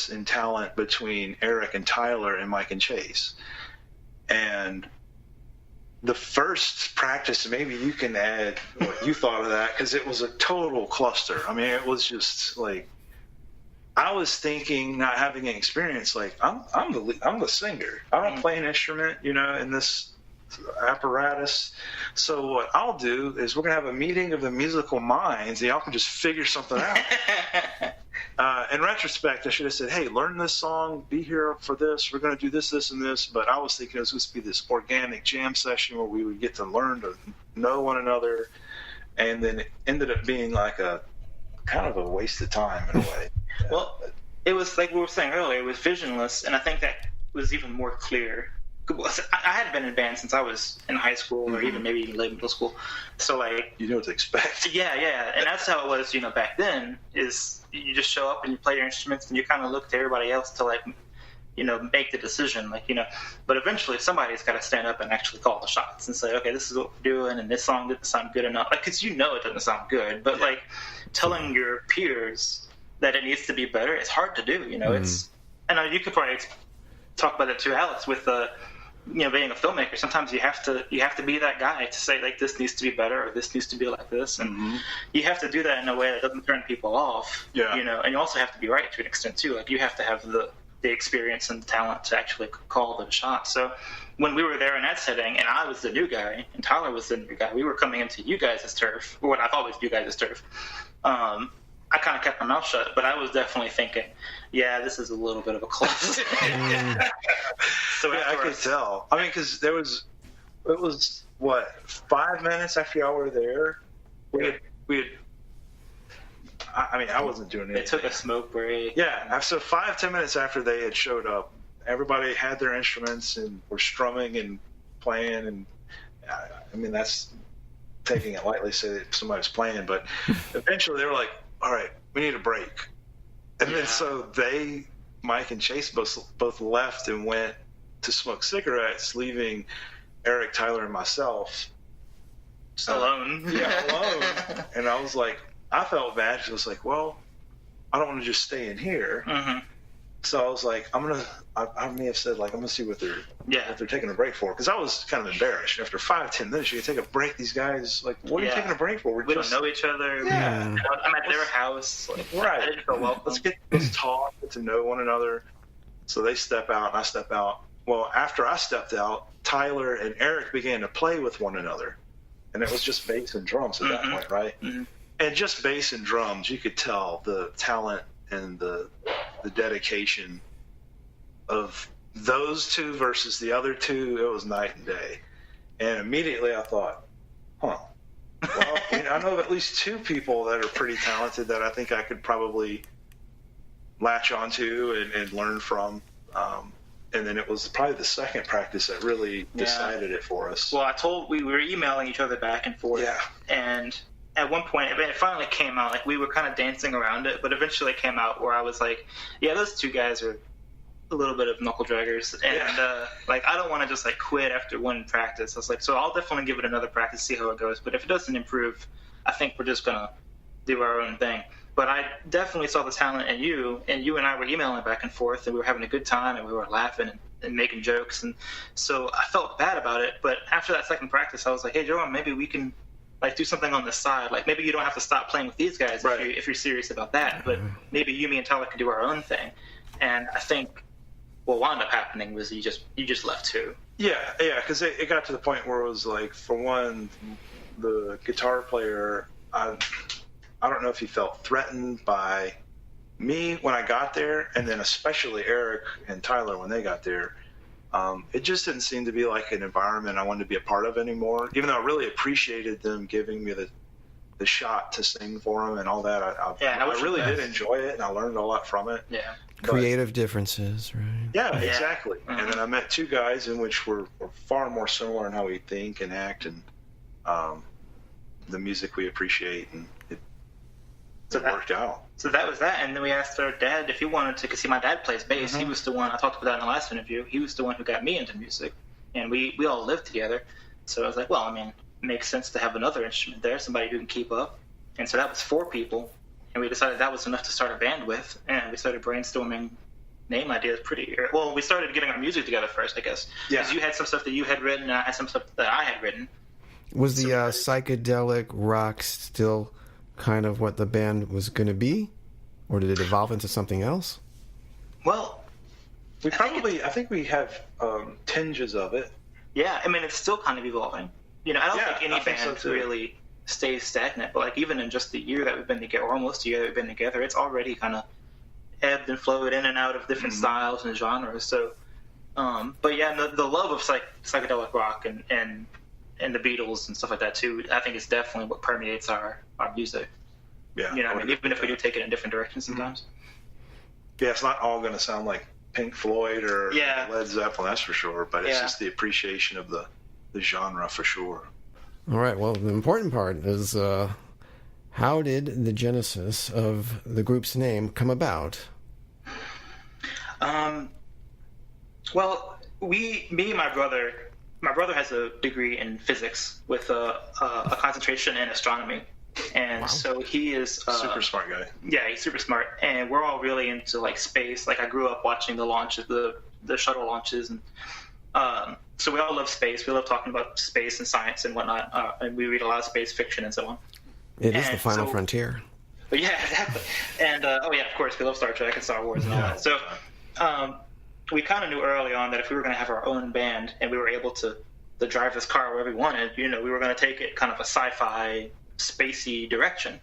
in talent between Erik and Tyler and Mike and Chase. And the first practice, maybe you can add what you thought of that, because it was a total cluster. I mean, it was just like, I was thinking, not having any experience, like I'm the singer. I don't play an instrument, in this apparatus. So what I'll do is we're gonna have a meeting of the musical minds, and y'all can just figure something out. In retrospect, I should have said, hey, learn this song, be here for this, we're going to do this, this, and this. But I was thinking it was going to be this organic jam session where we would get to learn to know one another. And then it ended up being like a kind of a waste of time in a way. Well, it was like we were saying earlier, it was visionless, and I think that was even more clear. I had been in band since I was in high school, or even maybe even late middle school. So like, you know what to expect. Yeah, and that's how it was. Back then is you just show up and you play your instruments, and you kind of look to everybody else to like, make the decision, But eventually, somebody's got to stand up and actually call the shots and say, okay, this is what we're doing, and this song didn't sound good enough. Like, because it doesn't sound good, but like telling your peers that it needs to be better, it's hard to do. It's. I know you could probably talk about it too, Alex, with being a filmmaker. Sometimes you have to be that guy to say like, this needs to be better, or this needs to be like this, and you have to do that in a way that doesn't turn people off. And you also have to be right to an extent too. Like, you have to have the experience and the talent to actually call the shot. So when we were there in that setting, and I was the new guy and Tyler was the new guy, we were coming into you guys' turf, or what I thought was you guys' turf. I kind of kept my mouth shut, but I was definitely thinking, yeah, this is a little bit of a cluster. So yeah, I could tell. I mean, because it was what, 5 minutes after y'all were there, we had. I mean, I wasn't doing anything. They took a smoke break. Yeah, so 5-10 minutes after they had showed up, everybody had their instruments and were strumming and playing, and I mean, that's taking it lightly, say that somebody was playing, but eventually they were like, all right, we need a break. And then so Mike and Chase both left and went to smoke cigarettes, leaving Erik, Tyler, and myself alone. Alone. And I was like, I felt bad. She was like, well, I don't want to just stay in here. So I was like, I may have said, like, I'm going to see what they're taking a break for. Because I was kind of embarrassed. After 5-10 minutes, you can take a break. These guys, like, what are you taking a break for? We don't know each other. Yeah. I'm at their house. Like, right. I didn't feel welcome. Let's talk, get to know one another. So they step out, and I step out. Well, after I stepped out, Tyler and Erik began to play with one another. And it was just bass and drums at that point, right? And just bass and drums, you could tell the talent and the dedication of those two versus the other two. It was night and day. And immediately I thought, well, I know of at least two people that are pretty talented that I think I could probably latch onto and learn from. And then it was probably the second practice that really decided it for us. Well, we were emailing each other back and forth. Yeah. And at one point, it finally came out. Like, we were kind of dancing around it, but eventually it came out where I was like, yeah, those two guys are a little bit of knuckle draggers. And, like, I don't want to just, like, quit after one practice. I was like, so I'll definitely give it another practice, see how it goes. But if it doesn't improve, I think we're just going to do our own thing. But I definitely saw the talent in you, and you and I were emailing back and forth, and we were having a good time, and we were laughing and making jokes. And so I felt bad about it. But after that second practice, I was like, hey, Joram, maybe we can, like, do something on the side. Like, maybe you don't have to stop playing with these guys if you're serious about that. But maybe you, me, and Tyler could do our own thing. And I think what wound up happening was you just left too. Yeah, because it got to the point where it was like, for one, the guitar player, I don't know if he felt threatened by me when I got there, and then especially Erik and Tyler when they got there. It just didn't seem to be like an environment I wanted to be a part of anymore, even though I really appreciated them giving me the shot to sing for them and all that. I really did enjoy it, and I learned a lot from it. Yeah. Creative differences, right? Yeah, exactly. Mm-hmm. And then I met two guys in which were far more similar in how we think and act, and the music we appreciate, and it worked out. So that was that, and then we asked our dad if he wanted to, because my dad plays bass. Mm-hmm. He was the one, I talked about that in the last interview, he was the one who got me into music, and we all lived together. So I was like, well, I mean, it makes sense to have another instrument there, somebody who can keep up. And so that was 4 people, and we decided that was enough to start a band with, and we started brainstorming name ideas pretty. Well, we started getting our music together first, I guess. Yeah. Because you had some stuff that you had written, and I had some stuff that I had written. Was the psychedelic rock still kind of what the band was going to be? Or did it evolve into something else? Well, I think we have tinges of it. Yeah, I mean, it's still kind of evolving. I don't think any band so really stays stagnant, but like even in just the year that we've been together, or almost a year that we've been together, it's already kind of ebbed and flowed in and out of different styles and genres. So, but yeah, the love of psychedelic rock and the Beatles and stuff like that too, I think is definitely what permeates our music. Yeah, I mean, even if we do take it in different directions sometimes. Yeah, it's not all going to sound like Pink Floyd or Led Zeppelin, that's for sure. But it's just the appreciation of the genre for sure. All right. Well, the important part is how did the genesis of the group's name come about? Well, me and my brother. My brother has a degree in physics with a concentration in astronomy. And so he is super smart guy. Yeah, he's super smart, and we're all really into like space. Like I grew up watching the launches, the shuttle launches, and so we all love space. We love talking about space and science and whatnot, and we read a lot of space fiction and so on. It is the final frontier. But yeah, exactly. And of course, we love Star Trek and Star Wars and all that. So we kind of knew early on that if we were going to have our own band and we were able to drive this car wherever we wanted, we were going to take it kind of a sci-fi, spacey direction,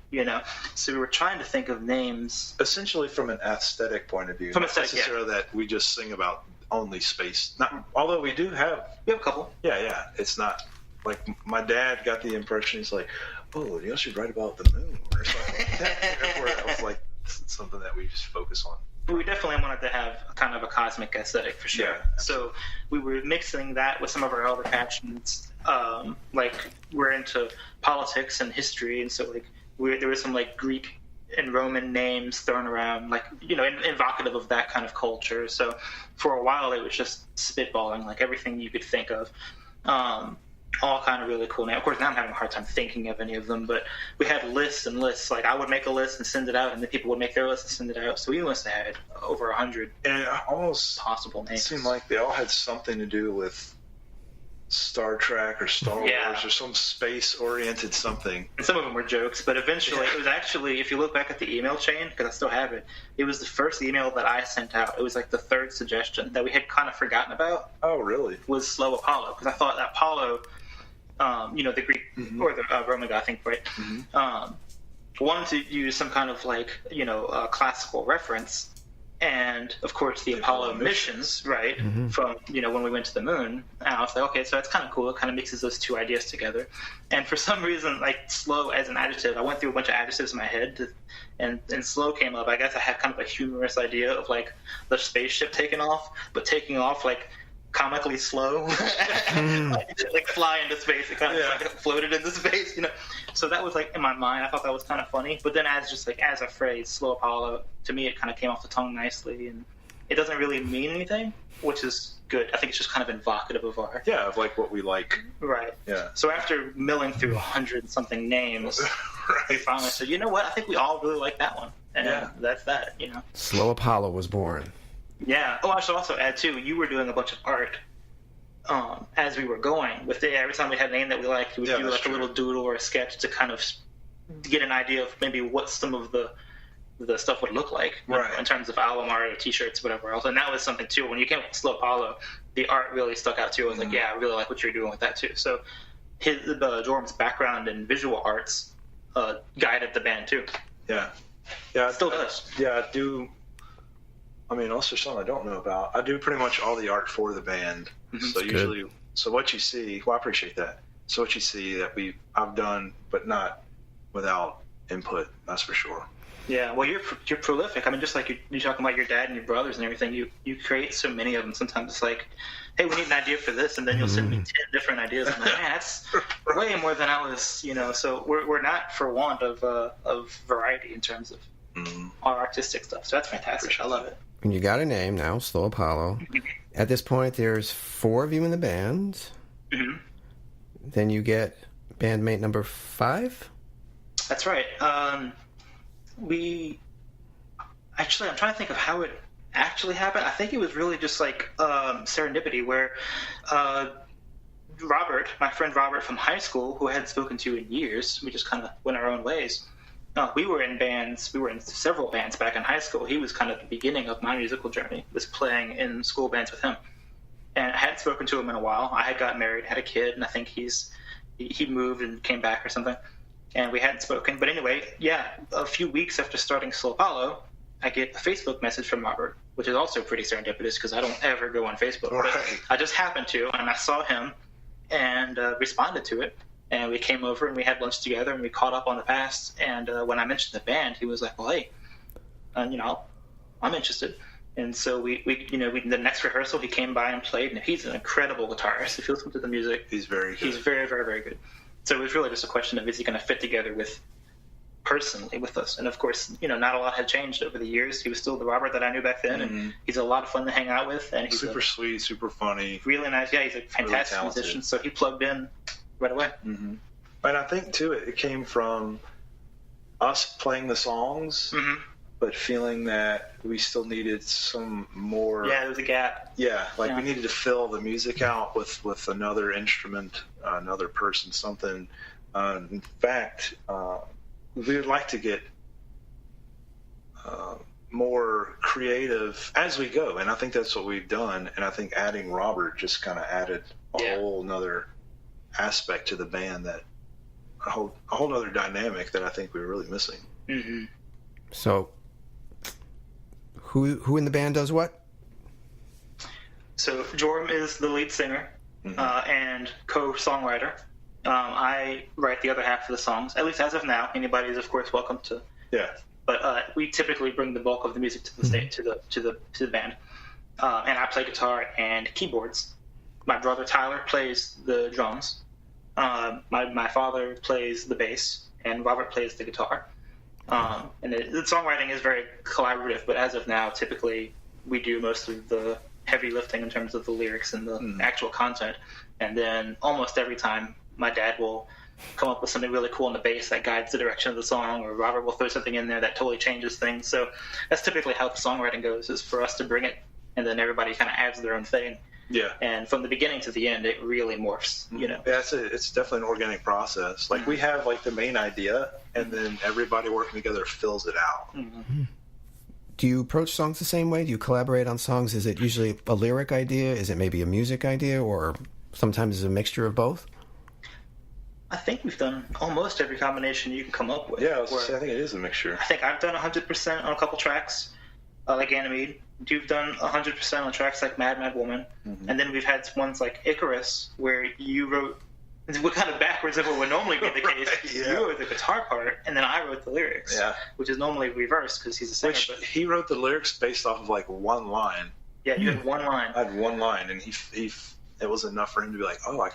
So we were trying to think of names essentially from an aesthetic point of view, not necessarily that we just sing about only space. Not, although we have a couple. Yeah. It's not like my dad got the impression he's like, oh, you should write about the moon or something like that. Therefore, that was like something that we just focus on. We definitely wanted to have kind of a cosmic aesthetic for sure. Yeah, so we were mixing that with some of our other passions. Like we're into politics and history, and so like there was some like Greek and Roman names thrown around, like evocative of that kind of culture. So for a while it was just spitballing, like everything you could think of. All kind of really cool names. Of course, now I'm having a hard time thinking of any of them, but we had lists and lists. Like I would make a list and send it out, and then people would make their list and send it out. So we must have had over 100 and it almost possible names. It seemed like they all had something to do with Star Trek or Star Wars or some space-oriented something. And some of them were jokes, but eventually it was actually, if you look back at the email chain, because I still have it, it was the first email that I sent out. It was like the third suggestion that we had kind of forgotten about. Oh, really? Was Slow Apollo, because I thought that Apollo, the Greek or the Roman guy, I think, right? Wanted to use some kind of like, classical reference. And of course, the Apollo missions, right? From when we went to the moon, and I was like, okay, so that's kind of cool. It kind of mixes those two ideas together. And for some reason, like slow as an adjective, I went through a bunch of adjectives in my head, and slow came up. I guess I had kind of a humorous idea of like the spaceship taking off, but taking off like comically slow, like fly into space. It kind of like floated into space, So that was like in my mind. I thought that was kind of funny. But then as a phrase, Slow Apollo, to me it kind of came off the tongue nicely, and it doesn't really mean anything, which is good. I think it's just kind of evocative of our of like what we like. Right. Yeah. So after milling through 100-something names, we finally said, you know what? I think we all really like that one, and that's that. Slow Apollo was born. Yeah. Oh, I should also add too. You were doing a bunch of art as we were going. With every time we had a name that we liked, we would do like a little doodle or a sketch to kind of get an idea of maybe what some of the stuff would look like, in terms of album art or T-shirts, whatever else. And that was something too. When you came with Slow Apollo, the art really stuck out too. I was like, I really like what you're doing with that too. So Joram's background in visual arts guided the band too. Yeah. Still does. Yeah, I do. I mean, also something I don't know about. I do pretty much all the art for the band. So usually, what you see, I appreciate that. So what you see that I've done, but not without input. That's for sure. Yeah, well, you're prolific. I mean, just like you're talking about your dad and your brothers and everything, you create so many of them. Sometimes it's like, hey, we need an idea for this, and then you'll send me 10 different ideas. I'm like, man, that's way more than I was, So we're not for want of variety in terms of our artistic stuff. So that's fantastic. I love it. And you got a name now, Slow Apollo. At this point, there's 4 of you in the band. Then you get bandmate number 5? That's right. I'm trying to think of how it actually happened. I think it was really just like serendipity, where Robert, my friend Robert from high school, who I hadn't spoken to in years, we just kind of went our own ways. We were in bands. We were in several bands back in high school. He was kind of the beginning of my musical journey, was playing in school bands with him. And I hadn't spoken to him in a while. I had gotten married, had a kid, and I think he moved and came back or something. And we hadn't spoken. But anyway, yeah, a few weeks after starting Slow Apollo, I get a Facebook message from Robert, which is also pretty serendipitous because I don't ever go on Facebook. Right. But I just happened to, and I saw him and responded to it. And we came over and we had lunch together and we caught up on the past. And when I mentioned the band, he was like, well, hey, I'm interested. And so we the next rehearsal, he came by and played. And he's an incredible guitarist. If you listen to the music, he's very good. He's very, very, very good. So it was really just a question of, is he going to fit together personally with us? And of course, not a lot had changed over the years. He was still the Robert that I knew back then, and he's a lot of fun to hang out with. And he's super sweet, super funny, really nice. Yeah, he's a fantastic musician. So he plugged in right away. Mm-hmm. And I think too, it came from us playing the songs, but feeling that we still needed some more. Yeah, there was a gap. Yeah, we needed to fill the music out with another instrument, another person, something. In fact, we would like to get more creative as we go, and I think that's what we've done. And I think adding Robert just kind of added a whole nother aspect to the band, that a whole nother dynamic that I think we were really missing. Mm-hmm. So, who in the band does what? So Joram is the lead singer and co-songwriter. I write the other half of the songs, at least as of now. Anybody is, of course, welcome to. Yeah. But we typically bring the bulk of the music to the state, to the band, and I play guitar and keyboards. My brother Tyler plays the drums. My father plays the bass, and Robert plays the guitar. And the songwriting is very collaborative, but as of now, typically we do most of the heavy lifting in terms of the lyrics and the actual content. And then almost every time, my dad will come up with something really cool in the bass that guides the direction of the song, or Robert will throw something in there that totally changes things. So that's typically how the songwriting goes, is for us to bring it, and then everybody kind of adds their own thing. Yeah. And from the beginning to the end, it really morphs, Yeah, it's definitely an organic process. We have the main idea, and then everybody working together fills it out. Mm-hmm. Do you approach songs the same way? Do you collaborate on songs? Is it usually a lyric idea? Is it maybe a music idea? Or sometimes it's a mixture of both? I think we've done almost every combination you can come up with. Yeah, I think it is a mixture. I think I've done 100% on a couple tracks, like Ganymede. You've done 100% on tracks like Mad Mad Woman. Mm-hmm. And then we've had ones like Icarus, where you wrote, we're kind of backwards of what would normally be the case. Yeah. You wrote the guitar part, and then I wrote the lyrics, which is normally reversed because he's a singer. Which he wrote the lyrics based off of one line. Yeah, you had one line. I had one line, and he it was enough for him to be like, oh, I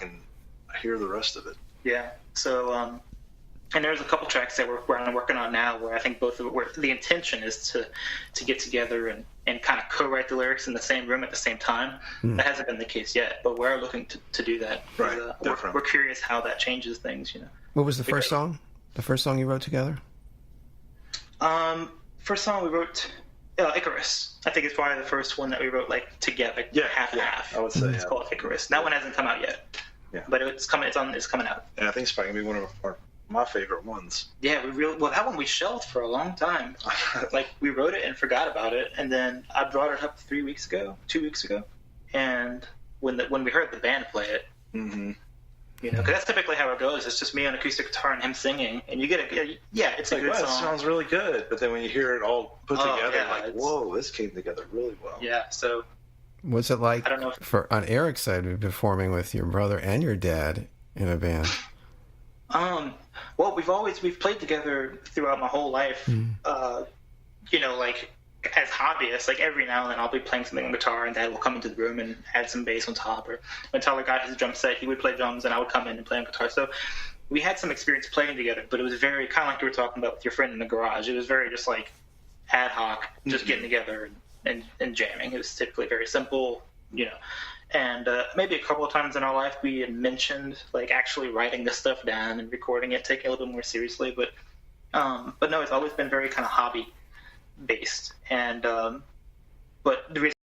hear the rest of it. Yeah. So, and there's a couple tracks that I'm working on now where I think both of it, where the intention is to get together and kind of co-write the lyrics in the same room at the same time. That hasn't been the case yet, but we're looking to do that. Right. We're curious how that changes things, What was the first song? The first song you wrote together? First song we wrote, Icarus. I think it's probably the first one that we wrote together, half and half. I would say it's called Icarus. That one hasn't come out yet. Yeah. But it's coming out. And I think it's probably gonna be one of my favorite ones. Yeah, that one we shelved for a long time. We wrote it and forgot about it, and then I brought it up 2 weeks ago, and when we heard the band play it, because that's typically how it goes. It's just me on acoustic guitar and him singing, and you get it's a good song. It sounds really good, but then when you hear it all put together, whoa, this came together really well. Yeah, so. What's it like I don't know on Erik's side, performing with your brother and your dad in a band? Well, we've played together throughout my whole life. As hobbyists, every now and then I'll be playing something on guitar and Dad will come into the room and add some bass on top. Or when Tyler got his drum set, he would play drums and I would come in and play on guitar. So we had some experience playing together, but it was very kind of like you were talking about with your friend in the garage. It was very just ad hoc, just getting together and jamming. It was typically very simple, And maybe a couple of times in our life we had mentioned actually writing this stuff down and recording it, taking it a little bit more seriously. But no, it's always been very kind of hobby based. And but But the reason